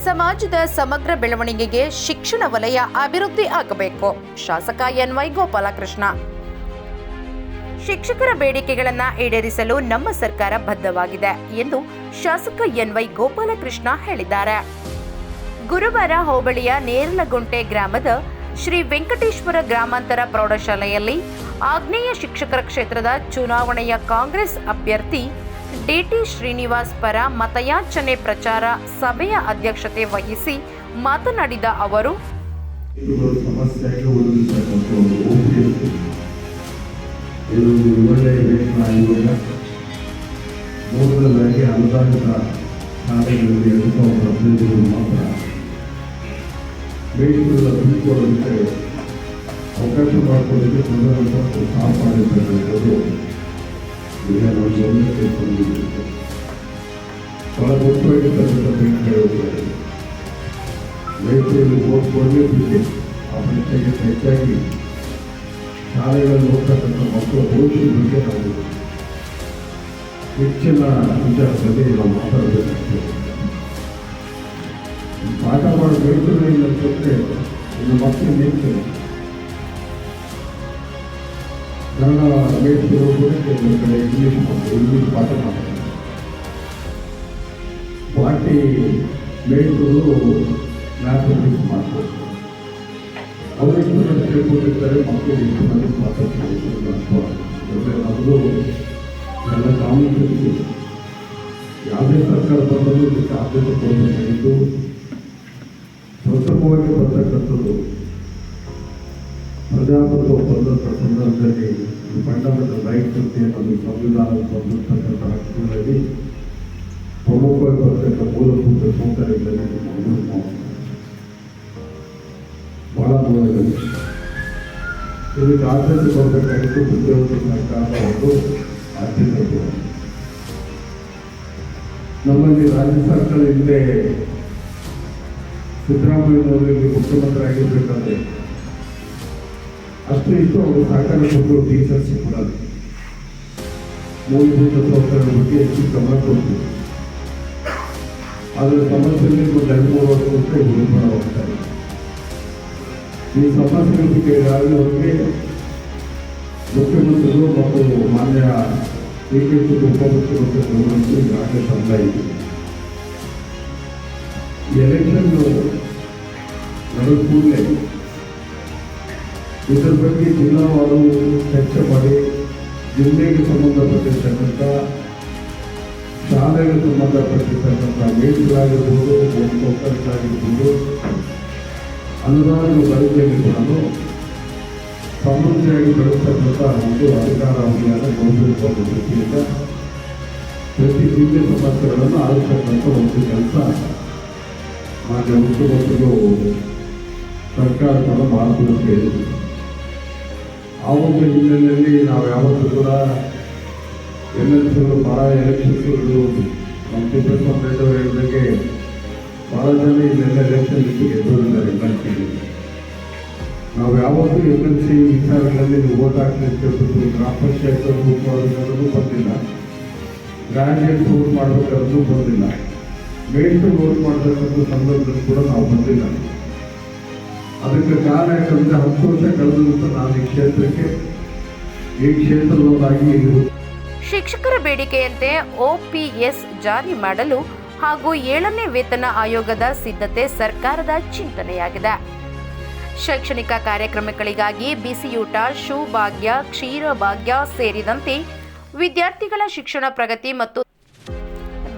ಸಮಾಜದ ಸಮಗ್ರ ಬೆಳವಣಿಗೆಗೆ ಶಿಕ್ಷಣ ವಲಯ ಅಭಿವೃದ್ಧಿ ಆಗಬೇಕು. ಶಾಸಕ ಎನ್.ವೈ. ಗೋಪಾಲಕೃಷ್ಣ. ಶಿಕ್ಷಕರ ಬೇಡಿಕೆಗಳನ್ನು ಈಡೇರಿಸಲು ನಮ್ಮ ಸರ್ಕಾರ ಬದ್ಧವಾಗಿದೆ ಎಂದು ಶಾಸಕ ಎನ್.ವೈ. ಗೋಪಾಲಕೃಷ್ಣ ಹೇಳಿದ್ದಾರೆ. ಗುರುವಾರ ಹೋಬಳಿಯ ನೇರಲಗುಂಟೆ ಗ್ರಾಮದ ಶ್ರೀ ವೆಂಕಟೇಶ್ವರ ಗ್ರಾಮಾಂತರ ಪ್ರೌಢಶಾಲೆಯಲ್ಲಿ ಆಗ್ನೇಯ ಶಿಕ್ಷಕರ ಕ್ಷೇತ್ರದ ಚುನಾವಣೆಯ ಕಾಂಗ್ರೆಸ್ ಅಭ್ಯರ್ಥಿ ಡಿ.ಟಿ. ಶ್ರೀನಿವಾಸ್ ಪರ ಮತಯಾಚನೆ ಪ್ರಚಾರ ಸಭೆಯ ಅಧ್ಯಕ್ಷತೆ ವಹಿಸಿ ಮಾತನಾಡಿದ ಅವರು, ಅವಕಾಶ ಮಾಡಿಕೊಳ್ಳಿಕ್ಕೆ ಕಾಪಾಡಿಕೊಳ್ಳುವುದು ಈಗ ನಾವು ಗಮನಕ್ಕೆ ತಂದಿದ್ದೇವೆ. ಬಹಳ ಮುಖ್ಯವಾಗಿರ್ತಕ್ಕಂಥ ಬೇಡಿಕೆಗಳಿದ್ದಾರೆ. ರೈತರಲ್ಲಿ ಓದ್ಕೊಳ್ಳೇಬೇಕು. ಆ ಪರೀಕ್ಷೆಗೆ ಹೆಚ್ಚಾಗಿ ಶಾಲೆಗಳಲ್ಲಿ ಹೋಗ್ತಕ್ಕಂಥ ಮಕ್ಕಳ ಭವಿಷ್ಯದ ಬಗ್ಗೆ ನಾವು ಹೆಚ್ಚಿನ ವಿಚಾರದಲ್ಲಿ ನಾವು ಮಾತಾಡಬೇಕಾಗ್ತದೆ. ಪಾಠ ಮಾಡೋ ರೈತರು ಏನಂತಂದರೆ ಇನ್ನು ಮಕ್ಕಳು ನಿಂತು ಕನ್ನಡ ಮೇಲ್ತಿರೋ ಕೆಲವು ಕಡೆ ಇಂಗ್ಲೀಷ್ ಪಾಠ ಮಾಡ್ತಾರೆ. ಪಾರ್ಟಿ ಮೇಲ್ತರು ಮ್ಯಾಥಮೆಟಿಕ್ಸ್ ಮಾಡ್ತಾರೆ. ಅವರು ಎಷ್ಟು ಮಂದಿ ತಿಳ್ಕೊಂಡಿರ್ತಾರೆ, ಮಕ್ಕಳು ಎಷ್ಟು ಮಂದಿ ಮಾತಾಡ್ತಾರೆ. ನಮ್ಮದು ಎಲ್ಲ ಕಾಮನ್. ಯಾವುದೇ ಸರ್ಕಾರ ಬಂದರೂ ಇದಕ್ಕೆ ಆದ್ಯತೆ ಕೊಡಬೇಕಾಗಿದ್ದು ಪ್ರಥಮವಾಗಿ ಬರ್ತಕ್ಕಂಥದ್ದು ಪ್ರಜಾಪ್ರಭುತ್ವ ಬಂದಂಥ ಸಂದರ್ಭದಲ್ಲಿ ಫಂಡಮೆಂಟಲ್ ರೈಟ್ಸ್ ಅಂತ ಏನದು ಸಂವಿಧಾನ ಬಂದಿರ್ತಕ್ಕಂಥ ಹಕ್ಕುಗಳಲ್ಲಿ ಪ್ರಮುಖವಾಗಿ ಬರ್ತಕ್ಕಂಥ ಮೂಲಭೂತ ಸೌಕರ್ಯಗಳಲ್ಲಿ ಬಹಳ ಮೂಲಗಳಿವೆ. ಇದಕ್ಕೆ ಆದ್ಯತೆ ಕೊಡಬೇಕಾಗಿತ್ತು ಉದ್ಯೋಗ ಸರ್ಕಾರದ ಒಂದು ಆದ್ಯತೆ ಕೂಡ. ನಮ್ಮಲ್ಲಿ ರಾಜ್ಯ ಸರ್ಕಾರ ಹಿಂದೆ ಸಿದ್ದರಾಮಯ್ಯನವರಿಗೆ ಮುಖ್ಯಮಂತ್ರಿ ಆಗಿರ್ಬೇಕಾದ್ರೆ ಅಷ್ಟು ಇಷ್ಟು ಅವರು ಸಹಕಾರ ಕೊಟ್ಟು ಟೀಚರ್ಸ್ ಕೂಡ ಮೂಲಭೂತ ಸೌಕರ್ಯದ ಬಗ್ಗೆ ಹೆಚ್ಚು ಗಮನ ಕೊಡ್ತೀವಿ. ಆದರೆ ಸಮಸ್ಯೆಯಲ್ಲಿ ಒಂದು 2-3 ವರ್ಷಕ್ಕೆ ಉಳಿಪಣ ಹೋಗ್ತಾರೆ. ಈ ಸಮಸ್ಯೆಗಳ ಬಗ್ಗೆ ಈಗಾಗಲೇ ಅವರಿಗೆ ಮುಖ್ಯಮಂತ್ರಿಗಳು ಮತ್ತು ಮಾನ್ಯ ಡಿ.ಕೆ. ಉಪಮುಖ್ಯಮಂತ್ರಿ ಗಮನಕ್ಕೆ ಈಗಾಗಲೇ ತಂದ ಇದೆ. ಎಲೆಕ್ಷನ್ ನಡೆದ ಕೂಡಲೇ ಇದರ ಬಗ್ಗೆ ಜಿಲ್ಲಾವಾರು ಚರ್ಚೆ ಮಾಡಿ ಜಿಲ್ಲೆಗೆ ಸಂಬಂಧಪಟ್ಟಿರ್ತಕ್ಕಂಥ ಶಾಲೆಗೆ ಸಂಬಂಧಪಟ್ಟಿರ್ತಕ್ಕಂಥ ಮೇಲ್ಗಳಾಗಿರ್ಬೋದು, ಸೌಕರ್ಯಗಳಾಗಿರ್ಬೋದು, ಅನುದಾನದ ಬಳಕೆಯಲ್ಲಿ ಕೂಡ ಸಮೃದ್ಧಿಯಾಗಿ ಬೆಳೆಸ್ತಕ್ಕಂಥ ಒಂದು ಅಧಿಕಾರ ಅಭಿಯಾನ ಕೊಡಬೇಕು ಅನ್ನೋ ದೃಷ್ಟಿಯಿಂದ ಪ್ರತಿ ಜಿಲ್ಲೆ ಸಮಸ್ಯೆಗಳನ್ನು ಆಲಿಸ್ತಕ್ಕಂಥ ಒಂದು ಕೆಲಸ ಮಾನ್ಯ ಮುಖ್ಯಮಂತ್ರಿಗಳು ಸರ್ಕಾರ ಕೂಡ ಮಾಡಬೇಕು ಹೇಳಿದರು. ಆ ಒಂದು ಹಿನ್ನೆಲೆಯಲ್ಲಿ ನಾವು ಯಾವತ್ತೂ ಕೂಡ ಎಲೆಕ್ಷನ್ಗಳು ಭಾಳ ಎಲೆಕ್ಷನ್ಸ್ಗಳು ನಮ್ಮ ತಿಪ್ಪೇಸ್ವಾಮಿ ಹೇಳಿದಾಗೆ ಭಾಳ ಜನ ಇಲ್ಲೆಲ್ಲ ಎಲೆಕ್ಷನ್ ಗೆದ್ದಿದ್ದಾರೆ ಎಲ್.ಎಲ್.ಸಿ. ನಾವು ಯಾವತ್ತೂ ಎಲ್.ಎಲ್.ಸಿ ವಿಚಾರಗಳಲ್ಲಿ ಓಟ್ ಹಾಕ್ಲಿಕ್ಕೆ ಗ್ರಾಮ ಪಂಚಾಯತ್ ವೋಟ್ ಮಾಡಬೇಕಾದ್ರೂ ಬಂದಿಲ್ಲ, ಗ್ರಾಡ್ಯುಯೇಟ್ ವೋಟ್ ಮಾಡಬೇಕಾದ್ರೂ ಬಂದಿಲ್ಲ, ಮೇಲ್ಟು ವೋಟ್ ಮಾಡತಕ್ಕಂಥ ಸಂದರ್ಭದಲ್ಲಿ ಕೂಡ ನಾವು ಬಂದಿಲ್ಲ. ಅದಕ್ಕೆ ಕಾರಣ ಯಾಕಂದರೆ 10 ವರ್ಷ ಕಳೆದಂತ ನಾನು ಈ ಕ್ಷೇತ್ರದವರಾಗಿ ಶಿಕ್ಷಕರ ಬೇಡಿಕೆಯಂತೆ OPS ಜಾರಿ ಮಾಡಲು ಹಾಗೂ 7ನೇ ವೇತನ ಆಯೋಗದ ಸಿದ್ಧತೆ ಸರ್ಕಾರದ ಚಿಂತನೆಯಾಗಿದೆ. ಶೈಕ್ಷಣಿಕ ಕಾರ್ಯಕ್ರಮಗಳಿಗಾಗಿ ಬಿಸಿಯೂಟ, ಶೂ ಭಾಗ್ಯ, ಕ್ಷೀರ ಭಾಗ್ಯ ಸೇರಿದಂತೆ ವಿದ್ಯಾರ್ಥಿಗಳ ಶಿಕ್ಷಣ ಪ್ರಗತಿ ಮತ್ತು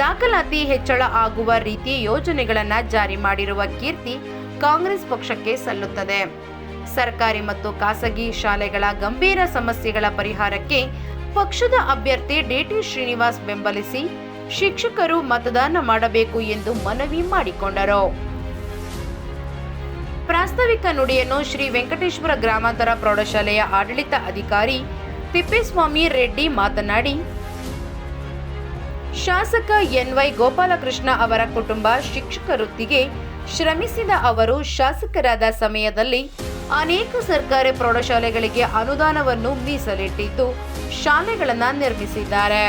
ದಾಖಲಾತಿ ಹೆಚ್ಚಳ ಆಗುವ ರೀತಿ ಯೋಜನೆಗಳನ್ನು ಜಾರಿ ಮಾಡಿರುವ ಕೀರ್ತಿ ಕಾಂಗ್ರೆಸ್ ಪಕ್ಷಕ್ಕೆ ಸಲ್ಲುತ್ತದೆ. ಸರ್ಕಾರಿ ಮತ್ತು ಖಾಸಗಿ ಶಾಲೆಗಳ ಗಂಭೀರ ಸಮಸ್ಯೆಗಳ ಪರಿಹಾರಕ್ಕೆ ಪಕ್ಷದ ಅಭ್ಯರ್ಥಿ ಡಿ.ಟಿ. ಶ್ರೀನಿವಾಸ್ ಬೆಂಬಲಿಸಿ ಶಿಕ್ಷಕರು ಮತದಾನ ಮಾಡಬೇಕು ಎಂದು ಮನವಿ ಮಾಡಿಕೊಂಡರು. ಪ್ರಾಸ್ತಾವಿಕ ನುಡಿಯನ್ನು ಶ್ರೀ ವೆಂಕಟೇಶ್ವರ ಗ್ರಾಮಾಂತರ ಪ್ರೌಢಶಾಲೆಯ ಆಡಳಿತ ಅಧಿಕಾರಿ ತಿಪ್ಪೇಸ್ವಾಮಿ ರೆಡ್ಡಿ ಮಾತನಾಡಿ, ಶಾಸಕ ಎನ್.ವೈ. ಗೋಪಾಲಕೃಷ್ಣ ಅವರ ಕುಟುಂಬ ಶಿಕ್ಷಕ ವೃತ್ತಿಗೆ ಶ್ರಮಿಸಿದ ಅವರು ಶಾಸಕರಾದ ಸಮಯದಲ್ಲಿ ಅನೇಕ ಸರ್ಕಾರಿ ಪ್ರೌಢಶಾಲೆಗಳಿಗೆ ಅನುದಾನವನ್ನು ಮೀಸಲಿಟ್ಟಿದ್ದು ಶಾಲೆಗಳನ್ನು ನಿರ್ಮಿಸಿದ್ದಾರೆ.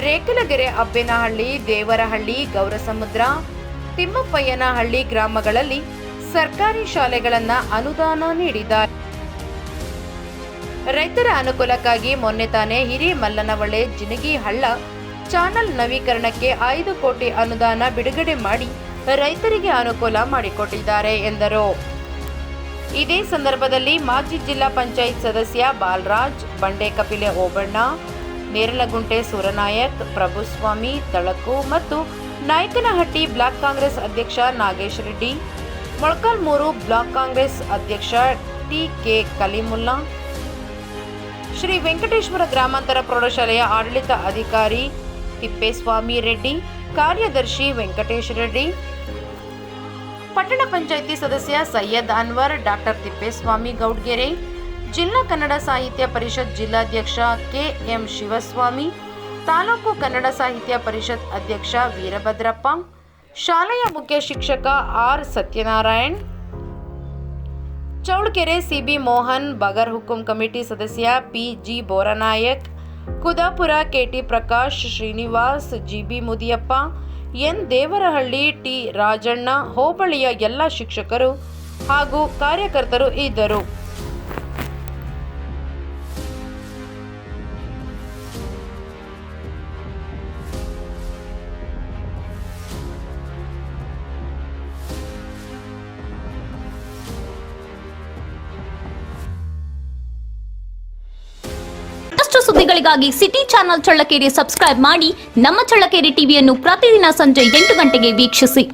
ರೇಖಲಗೆರೆ, ಅಬ್ಬೇನಹಳ್ಳಿ, ದೇವರಹಳ್ಳಿ, ಗೌರಸಮುದ್ರ, ತಿಮ್ಮಪ್ಪಯ್ಯನಹಳ್ಳಿ ಗ್ರಾಮಗಳಲ್ಲಿ ಸರ್ಕಾರಿ ಶಾಲೆಗಳನ್ನು ಅನುದಾನ ನೀಡಿದ್ದಾರೆ. ರೈತರ ಅನುಕೂಲಕ್ಕಾಗಿ ಮೊನ್ನೆ ತಾನೇ ಹಿರೇಮಲ್ಲನಹೊಳೆ ಜಿನಗಿ ಹಳ್ಳ ಚಾನಲ್ ನವೀಕರಣಕ್ಕೆ 5 ಕೋಟಿ ಅನುದಾನ ಬಿಡುಗಡೆ ಮಾಡಿ ರೈತರಿಗೆ ಅನುಕೂಲ ಮಾಡಿಕೊಟ್ಟಿದ್ದಾರೆ ಎಂದರು. ಇದೇ ಸಂದರ್ಭದಲ್ಲಿ ಮಾಜಿ ಜಿಲ್ಲಾ ಪಂಚಾಯತ್ ಸದಸ್ಯ ಬಾಲರಾಜ್, ಬಂಡೆ ಕಪಿಲೆ ಓಬಣ್ಣ, ನೇರಲಗುಂಟೆ ಸೂರನಾಯಕ್, ಪ್ರಭುಸ್ವಾಮಿ ತಳಕು ಮತ್ತು ನಾಯಕನಹಟ್ಟಿ ಬ್ಲಾಕ್ ಕಾಂಗ್ರೆಸ್ ಅಧ್ಯಕ್ಷ ನಾಗೇಶ್ ರೆಡ್ಡಿ, ಮೊಳಕಾಲ್ಮೂರು ಬ್ಲಾಕ್ ಕಾಂಗ್ರೆಸ್ ಅಧ್ಯಕ್ಷ ಟಿ.ಕೆ. ಕಲಿಮುಲ್ಲಾ, ಶ್ರೀ ವೆಂಕಟೇಶ್ವರ ಗ್ರಾಮಾಂತರ ಪ್ರೌಢಶಾಲೆಯ ಆಡಳಿತ ಅಧಿಕಾರಿ ತಿಪ್ಪೇಸ್ವಾಮಿ ರೆಡ್ಡಿ, ಕಾರ್ಯದರ್ಶಿ ವೆಂಕಟೇಶ್ ರೆಡ್ಡಿ, ಪಟ್ಟಣ ಪಂಚಾಯಿತಿ ಸದಸ್ಯ ಸೈಯದ್ ಅನ್ವರ್, ಡಾಕ್ಟರ್ ತಿಪ್ಪೇಸ್ವಾಮಿ ಗೌಡ್ಗೆರೆ, ಜಿಲ್ಲಾ ಕನ್ನಡ ಸಾಹಿತ್ಯ ಪರಿಷತ್ ಜಿಲ್ಲಾಧ್ಯಕ್ಷ ಕೆ.ಎಂ. ಶಿವಸ್ವಾಮಿ, ತಾಲೂಕು ಕನ್ನಡ ಸಾಹಿತ್ಯ ಪರಿಷತ್ ಅಧ್ಯಕ್ಷ ವೀರಭದ್ರಪ್ಪ, ಶಾಲೆಯ ಮುಖ್ಯ ಶಿಕ್ಷಕ ಆರ್. ಸತ್ಯನಾರಾಯಣ್, ಚೌಳಕೆರೆ ಸಿ.ಬಿ. ಮೋಹನ್, ಬಗರ್ ಹುಕುಂ ಕಮಿಟಿ ಸದಸ್ಯ P G. Boranayak, Kudapura K T. Prakash, Srinivas, G B. Mudiyappa, N. Devarahalli, T. Rajanna, ಹೋಬಳಿಯ ಎಲ್ಲ ಶಿಕ್ಷಕರು ಹಾಗೂ ಕಾರ್ಯಕರ್ತರು ಇದ್ದರು. ಮತ್ತಷ್ಟು ಸುದ್ದಿಗಳಿಗಾಗಿ ಸಿಟಿ ಚಾನೆಲ್ ಚಳ್ಳಕೆರೆ ಸಬ್ಸ್ಕ್ರೈಬ್ ಮಾಡಿ. ನಮ್ಮ ಚಳ್ಳಕೆರೆ ಟಿವಿಯನ್ನು ಪ್ರತಿದಿನ ಸಂಜೆ 8 ಗಂಟೆಗೆ ವೀಕ್ಷಿಸಿ.